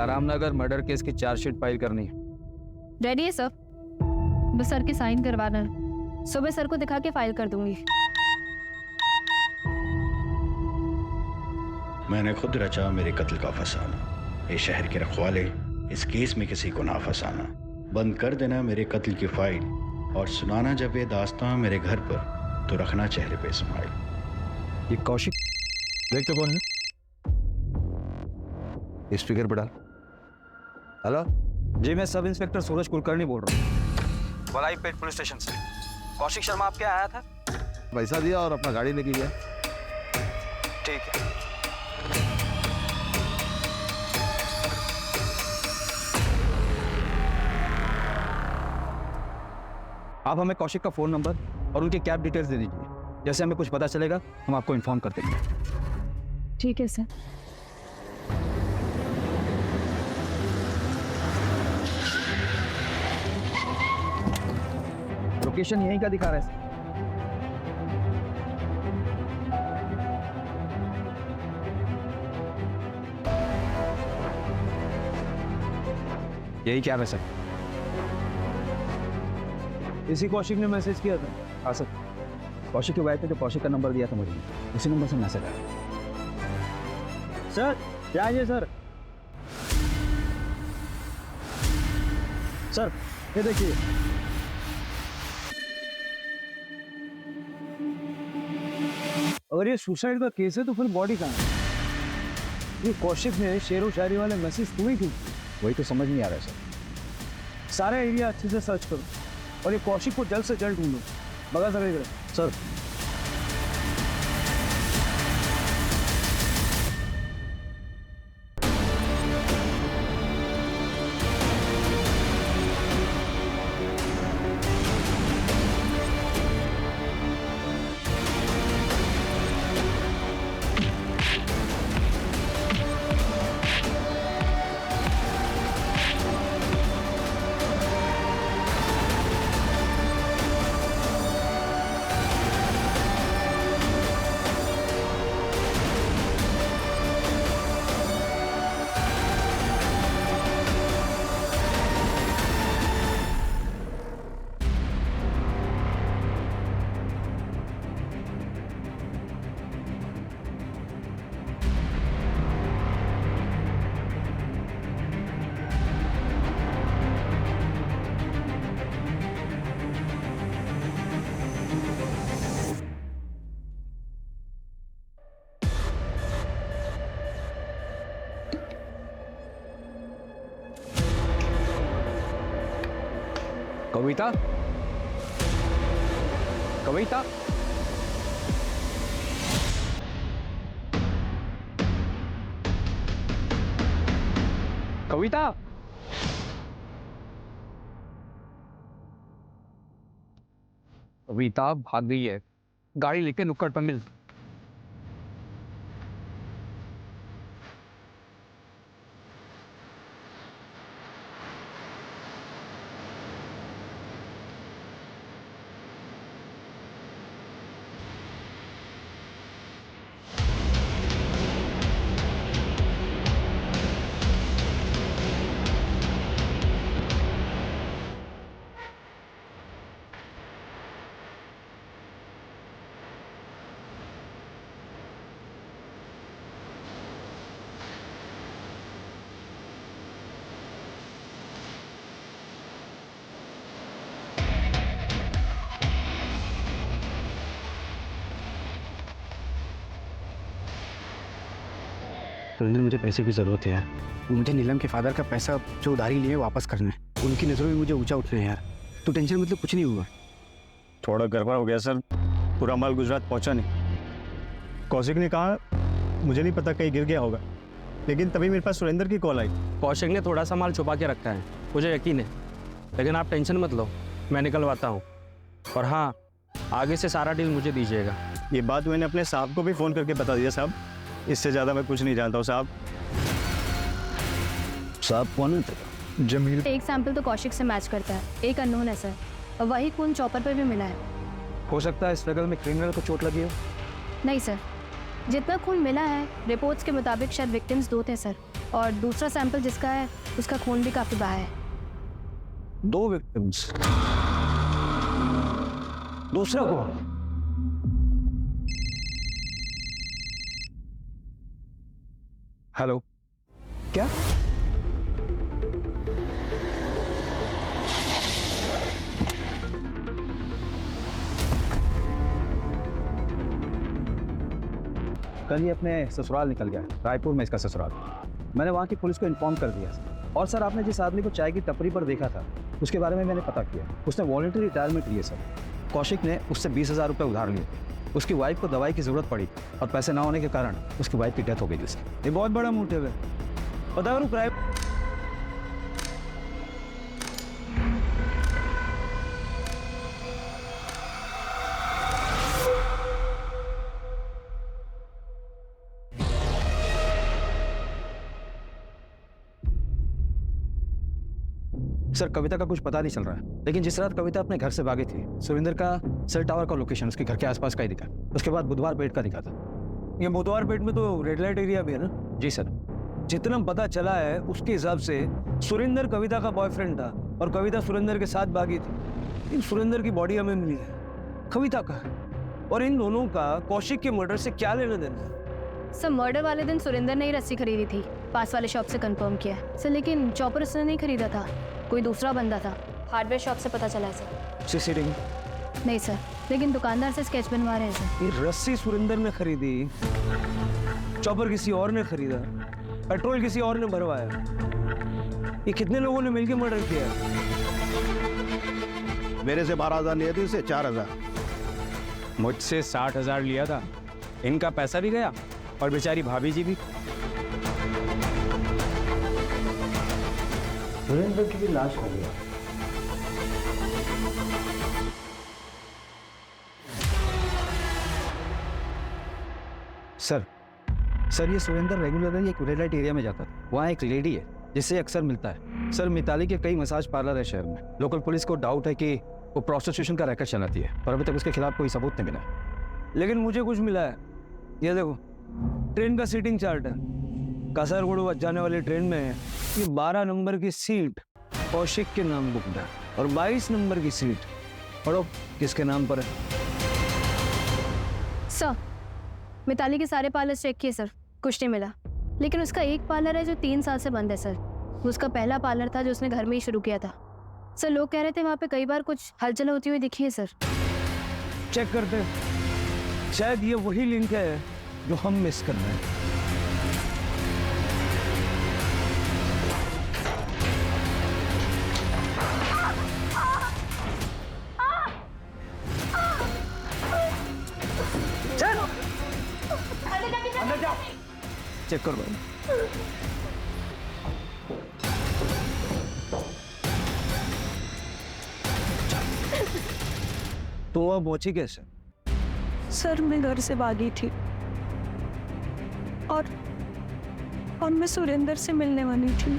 Ramnagar murder case की chargesheet file करनी है। रेडी है सर, बस सर के साइन करवाना है। सुबह सर को दिखा के फाइल कर दूंगी। मैंने खुद रचा मेरे कत्ल का फसाना, ये शहर के रखवाले इस केस में किसी को ना फंसाना। बंद कर देना मेरे कत्ल की फाइल और सुनाना जब ये दास्तां मेरे घर पर तो रखना चेहरे पे स्माइल। ये कौशिक देखते कौन है? स्पीकर पे डाल। हेलो जी, मैं सब इंस्पेक्टर सूरज कुलकर्णी बोल रहा हूँ, वलाईपेट पुलिस स्टेशन से। कौशिक शर्मा आपके आया था, पैसा दिया और अपना गाड़ी लेके गया। ठीक है। आप हमें कौशिक का फोन नंबर और उनकी कैब डिटेल्स दे दीजिए। जैसे हमें कुछ पता चलेगा हम आपको इन्फॉर्म कर देंगे। ठीक है सर। लोकेशन यहीं का दिखा रहा है। यही क्या है सर? इसी कौशिक ने मैसेज किया था। हाँ सर, कौशिक की वाइफ ने जो कौशिक का नंबर दिया था मुझे, उसी नंबर से मैसेज आया। सर जाइए सर। सर ये देखिए, अगर ये सुसाइड का केस है तो फिर बॉडी कहाँ है? ये कौशिक ने शेरो शायरी वाले मैसेज तुम्हें क्यों? वही तो समझ नहीं आ रहा है सर। सारा एरिया अच्छे से सर्च करो और ये कौशिक को जल्द से जल्द ढूंढो। बगा सर सर। कविता, कविता, कविता। कविता भाग गई है, गाड़ी लेके नुक्कड़ पर मिल। रंजन, मुझे पैसे की ज़रूरत है यार। मुझे नीलम के फादर का पैसा जो उधारी लिए वापस करना है। उनकी नज़रों में मुझे ऊंचा उठना है यार। तो टेंशन मतलब कुछ नहीं होगा। थोड़ा गड़बड़ हो गया सर, पूरा माल गुजरात पहुंचा नहीं। कौशिक ने कहा मुझे नहीं पता कहीं गिर गया होगा, लेकिन तभी मेरे पास सुरेंद्र की कॉल आई। कौशिक ने थोड़ा सा माल छुपा के रखा है, मुझे यकीन है। लेकिन आप टेंशन मत लो, मैं निकलवाता हूँ। और हाँ, आगे से सारा डील मुझे दीजिएगा। ये बात मैंने अपने साहब को भी फ़ोन करके बता दिया साहब। इससे ज़्यादा मैं कुछ नहीं जानता हूँ साहब। साहब कौन है तेरा? जमील। एक सैंपल तो कौशिक से मैच करता है, एक अननोन है सर। और वही खून चॉपर पर भी मिला है। हो सकता है स्ट्रगल में क्रिमिनल को चोट लगी हो। नहीं सर, जितना खून मिला है रिपोर्ट्स के मुताबिक शायद विक्टिम्स 2 थे सर। और दूसरा सैंपल जिसका है उसका खून भी काफ़ी बहा है। 2 विक्टिम्स, दूसरा कौन? हेलो, क्या? कल ये अपने ससुराल निकल गया, रायपुर में इसका ससुराल। मैंने वहाँ की पुलिस को इन्फॉर्म कर दिया सर। और सर, आपने जिस आदमी को चाय की टपरी पर देखा था उसके बारे में मैंने पता किया। उसने वॉलंटरी रिटायरमेंट लिए सर। कौशिक ने उससे 20,000 रुपये उधार लिए। उसकी वाइफ को दवाई की ज़रूरत पड़ी और पैसे ना होने के कारण उसकी वाइफ की डेथ हो गई उसकी। ये बहुत बड़ा मोटिव है। पता करूँ क्राइम। सर, कविता का कुछ पता नहीं चल रहा है, लेकिन जिस रात कविता अपने घर से भागी थी, सुरेंद्र का सेल टावर का लोकेशन उसके घर के आसपास का ही दिखा। उसके बाद बुधवार पेट का दिखा था। ये बुधवार पेट में तो रेड लाइट एरिया भी है ना? जी सर। जितना पता चला है उसके हिसाब से सुरेंद्र कविता का बॉयफ्रेंड था और कविता सुरेंद्र के साथ भागी थी। लेकिन सुरेंद्र की बॉडी हमें मिली है, कविता का है। और इन दोनों का कौशिक के मर्डर से क्या लेना देना है? सर, मर्डर वाले दिन सुरेंद्र ने ही रस्सी खरीदी थी, पास वाले शॉप से कंफर्म किया सर। लेकिन चॉपर उसने नहीं खरीदा था, कोई दूसरा बंदा था। हार्डवेयर शॉप से पता चला है सर। सीसीटीवी नहीं सर, लेकिन दुकानदार से स्केच बनवा रहे हैं सर। ये रस्सी सुरेंद्र ने खरीदी, चॉपर किसी और ने खरीदा, पेट्रोल किसी और ने भरवाया। ये कितने लोगों ने मिलकर मर्डर किया? मेरे से 12,000 लिए थे, इसे 4,000। मुझसे 60,000 लिया था। इनका पैसा भी गया और बेचारी भाभी जी भी। सुरेंद्र की भी लाश हो गया। सर, ये सुरेंद्र रेगुलरली एक रेड लाइट एरिया में जाता था। वहाँ एक लेडी है जिससे अक्सर मिलता है। सर, मिताली के कई मसाज पार्लर है शहर में। लोकल पुलिस को डाउट है कि वो प्रोस्टिट्यूशन का रैकेट चलाती है, पर अभी तक उसके खिलाफ कोई सबूत नहीं मिला। लेकिन मुझे कुछ मिला है। ये देखो, ट्रेन का सीटिंग चार्ट है। कासरगोड जाने वाली ट्रेन में ये 12 नंबर की सीट कौशिक के नाम बुकड है और 22 नंबर की सीट पढ़ो किसके नाम पर है। सर, मिताली के सारे पार्लर चेक किए सर, कुछ नहीं मिला। लेकिन उसका एक पार्लर है जो 3 साल से बंद है सर। वो उसका पहला पार्लर था जो उसने घर में ही शुरू किया था सर। लोग कह रहे थे वहाँ पे कई बार कुछ हलचल होती हुई दिखी है सर। चेक करते हैं, शायद ये वही लिंक है जो हम मिस कर रहे हैं। चेक करो। तो वह पहुंची कैसे? सर, मैं घर से भागी थी और मैं सुरेंद्र से मिलने वाली थी।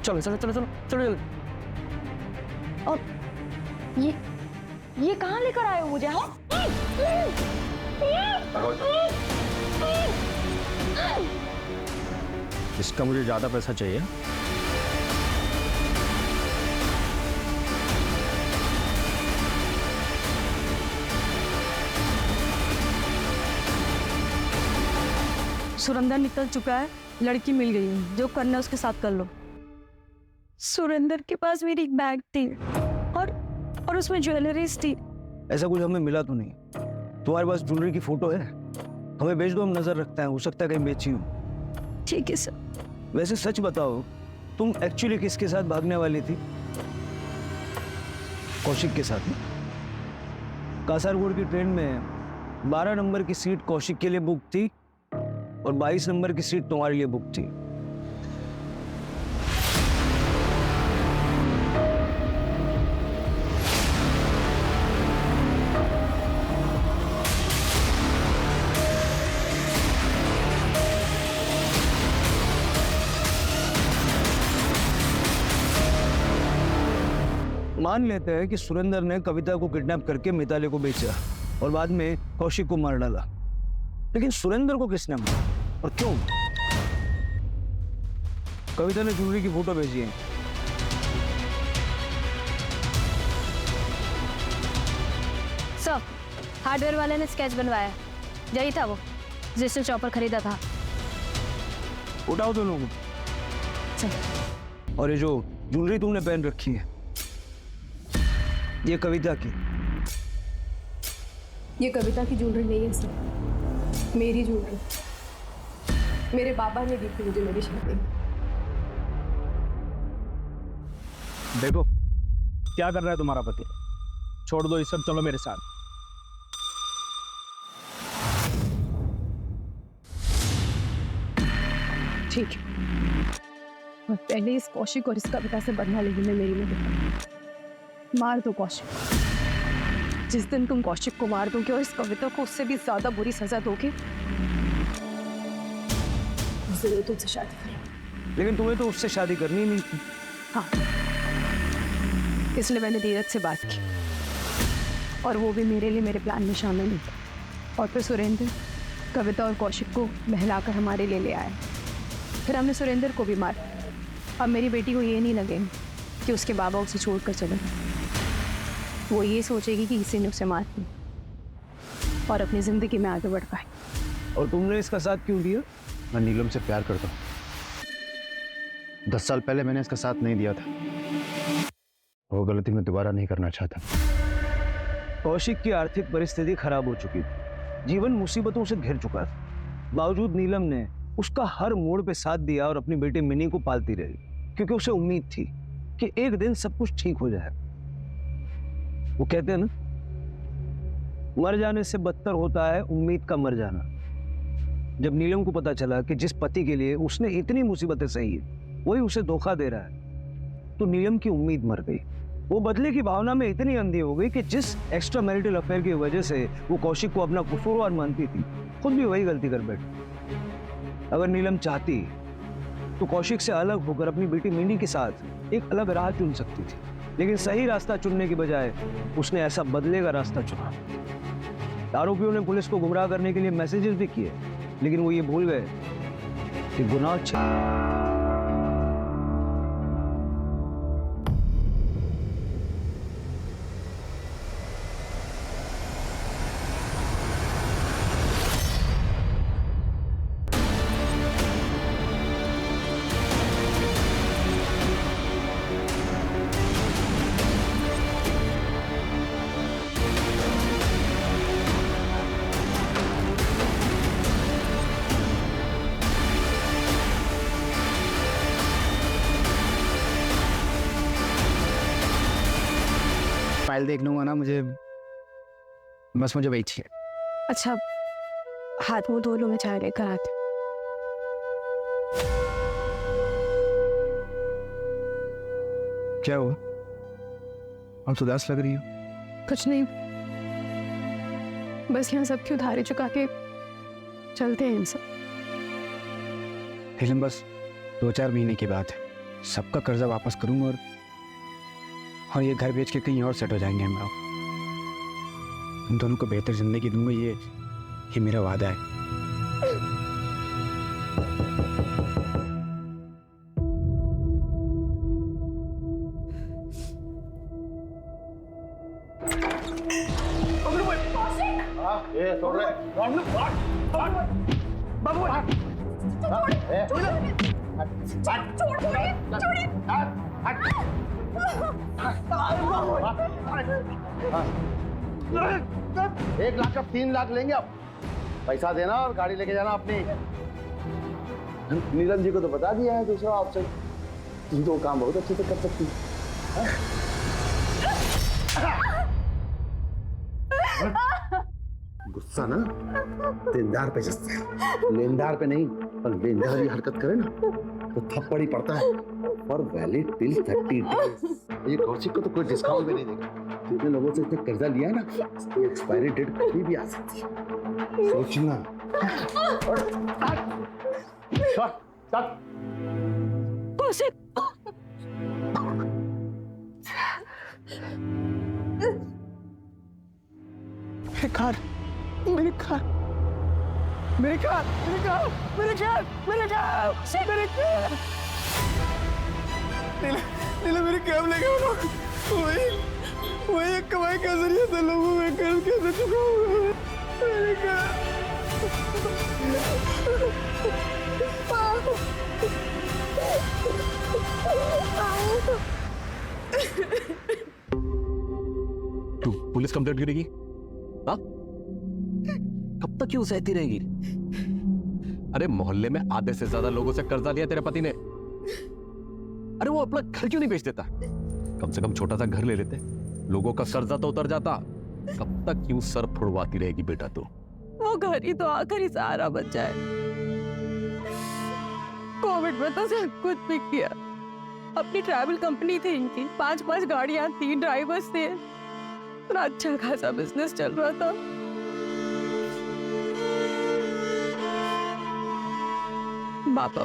चलो चलो चलो चलो चलो। और ये कहाँ लेकर आए हो मुझे? हाँ, इसका मुझे ज़्यादा पैसा चाहिए। सुरेंद्र निकल चुका है, लड़की मिल गई है, जो करना है उसके साथ कर लो। सुरेंद्र के पास मेरी एक बैग थी और उसमें ज्वेलरीज थी। ऐसा कुछ हमें मिला तो नहीं। तुम्हारे पास ज्वेलरी की फोटो है? हमें भेज दो, हम नजर रखते हैं, हो सकता है कहीं बेची हो। ठीक है सर। वैसे सच बताओ, तुम एक्चुअली किसके साथ भागने वाली थी? कौशिक के साथ। कासरगोड की ट्रेन में 12 नंबर की सीट कौशिक के लिए बुक थी और 22 नंबर की सीट तुम्हारे लिए बुक थी। मान लेते हैं कि सुरेंद्र ने कविता को किडनैप करके मिताली को बेचा। और बाद में कौशिक को मार डाला। लेकिन सुरेंद्र को किसने मारा और क्यों? कविता ने ज्वेलरी की फोटो भेजी है। सर, हार्डवेयर वाले ने स्केच बनवाया, यही था वो जिसने चॉपर खरीदा था। उठाओ दोनों को। और ये जो ज्वेलरी तुमने पहन रखी है, ये कविता की? ये कविता की ज्वेलरी नहीं है सर, मेरी ज्वेलरी। मेरे बाबा ने दी थी मुझे मेरी शादी में। देखो क्या कर रहा है तुम्हारा पति, छोड़ दो ये सब, चलो मेरे साथ। ठीक है, मैं पहले इस कौशिक और इस कविता से बदला लेगी मैं मेरी मदद। मार दो कौशिक। जिस दिन तुम कौशिक को मार दोगे और इस कविता को उससे भी ज्यादा बुरी सजा दोगे, उस दिन तुमसे शादी करेंगे। लेकिन तुम्हें तो उससे शादी करनी नहीं थी। हाँ, इसलिए मैंने धीरज से बात की, और वो भी मेरे लिए मेरे प्लान में शामिल नहीं था। और फिर सुरेंद्र कविता और कौशिक को बहलाकर हमारे लिए ले आया। फिर हमने सुरेंद्र को भी मारा। अब मेरी बेटी को ये नहीं लगे कि उसके बाबा उसे छोड़कर चले गए। वो ये सोचेगी कि किसी ने उसे मार दी और अपनी जिंदगी में आगे बढ़ पाए। और तुमने इसका साथ क्यों दिया? मैं नीलम से प्यार करता हूँ। 10 साल पहले मैंने इसका साथ नहीं दिया था। वो गलती मैं दोबारा नहीं करना चाहता। कौशिक की आर्थिक परिस्थिति खराब हो चुकी थी, जीवन मुसीबतों से घिर चुका था। बावजूद नीलम ने उसका हर मोड़ पे साथ दिया और अपनी बेटी मिनी को पालती रही, क्योंकि उसे उम्मीद थी कि एक दिन सब कुछ ठीक हो जाए। वो कहते हैं ना, मर जाने से बदतर होता है उम्मीद का मर जाना। जब नीलम को पता चला कि जिस पति के लिए उसने इतनी मुसीबतें सही है वही उसे धोखा दे रहा है, तो नीलम की उम्मीद मर गई। वो बदले की भावना में इतनी अंधी हो गई कि जिस एक्स्ट्रा मैरिटल अफेयर की वजह से वो कौशिक को अपना कसूरवार मानती थी, खुद भी वही गलती कर बैठी। अगर नीलम चाहती तो कौशिक से अलग होकर अपनी बेटी मिनी के साथ एक अलग राह चुन सकती थी, लेकिन सही रास्ता चुनने की बजाय उसने ऐसा बदले का रास्ता चुना। आरोपियों ने पुलिस को गुमराह करने के लिए मैसेजेस भी किए, लेकिन वो ये भूल गए कि गुनाह फाइल देख लूंगा ना, मुझे वही चाहिए। अच्छा, हाथ मुंह धो लो, मैं चाय लेकर आती। क्या हुआ? अब तो उदास लग रही हो। कुछ नहीं, बस यहाँ सबकी उधारी चुका के चलते हैं सब। नीलम, बस 2-4 महीने की बात है, सबका कर्जा वापस करूंगा और ये घर बेच के कहीं और सेट हो जाएंगे हम लोग। हम दोनों को बेहतर जिंदगी दूंगा, ये मेरा वादा है। एक लाख का 3 लाख लेंगे अब। पैसा देना और गाड़ी लेके जाना अपनी। नीलम जी को तो बता दिया है दूसरा ऑप्शन, तुम तो काम बहुत अच्छे से कर सकती है। गुस्सा ना देनदार पे जस्ता है, लेनदार पे नहीं। पर लेनदार ये हरकत करे ना तो थप्पड़ ही पड़ता है। और वैलिड टिल 30 डेज। ये कौशिक को तो कोई डिस्काउंट भी नहीं देगा। जितने लोगों से इसने कर्जा लिया ना, ये एक्सपायरी डेट कभी भी आ सकती है, सोचना। कौशिक, कार मेरी कार मेरी कार मेरी कार मेरी कार मेरी कार मेरी कार नीला मेरी कैब ले गए लोग। वही एक कमाई का जरिया था लोगों में कर्ज कैसे चुकाऊंगा मेरी कार। तू पुलिस कंप्लेंट करेगी? हाँ? कब तक क्यों सहती रहेगी? अरे मोहल्ले में आधे से ज्यादा लोगों से कर्जा लिया तेरे पति ने। अरे वो अपना घर क्यों नहीं बेच देता? कम से कम छोटा सा घर ले लेते, लोगों का कर्जा तो उतर जाता। कब तक क्यों सर फुड़वाती रहेगी बेटा तू? वो घर ही तो आखिरी सहारा बचा है। कोविड में तो सब कुछ बिक गया। अपनी ट्रैवल कंपनी थी इनकी, 5 गाड़ियां, 3 ड्राइवर्स थे, इतना अच्छा खासा बिजनेस चल रहा था। बाबा,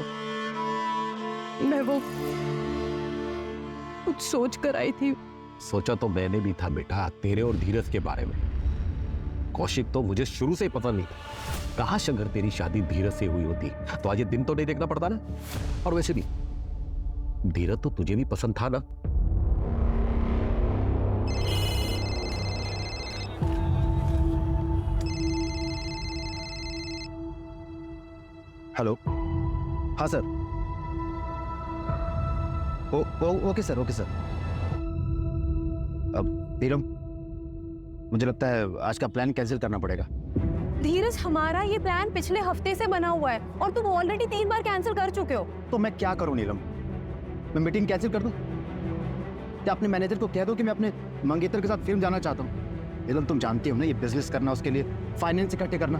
मैं वो कुछ सोच कर आई थी। सोचा तो मैंने भी था बेटा, तेरे और धीरज के बारे में। कौशिक तो मुझे शुरू से ही पसंद नहीं था। काश अगर तेरी शादी धीरज से हुई होती तो आज ये दिन तो नहीं देखना पड़ता ना। और वैसे भी धीरज तो तुझे भी पसंद था ना। हेलो, हाँ sir. Okay sir, okay sir. अब नीलम, मुझे लगता है आज का प्लान कैंसिल करना पड़ेगा। धीरज, हमारा ये प्लान पिछले हफ्ते से बना हुआ है और तुम ऑलरेडी 3 बार कैंसिल कर चुके हो। तो मैं क्या करूं नीलम? मैं मीटिंग कैंसिल कर दूं? क्या अपने मैनेजर को कह दो कि मैं अपने मंगेतर के साथ फिल्म जाना चाहता हूं? नीलम, तुम जानती हो ना, ये बिजनेस करना, उसके लिए फाइनेंस इकट्ठे करना,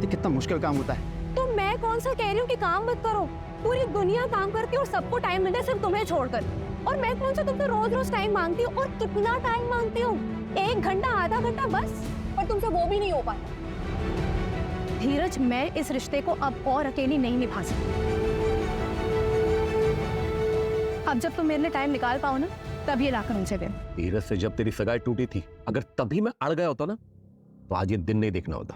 ये कितना मुश्किल काम होता है। तो मैं कौन सा कह रही हूँ कि काम मत करो? पूरी दुनिया काम करती है और सबको टाइम मिलता है, सिर्फ तुम्हें छोड़कर। और मैं कौन सा तुमसे रोज टाइम मांगती हूँ? और कितना टाइम मांगती हूँ? 1 घंटा, आधा घंटा बस। और तुमसे वो भी नहीं हो पाता। धीरज, मैं इस रिश्ते को अब और अकेली नहीं निभा सकती। अब जब तुम मेरे लिए टाइम निकाल पाओ ना, तब ये लाकर उनसे दे। धीरज से जब तेरी सगाई टूटी थी, अगर तभी मैं अड़ गया होता ना, तो आज ये दिन नहीं देखना होता।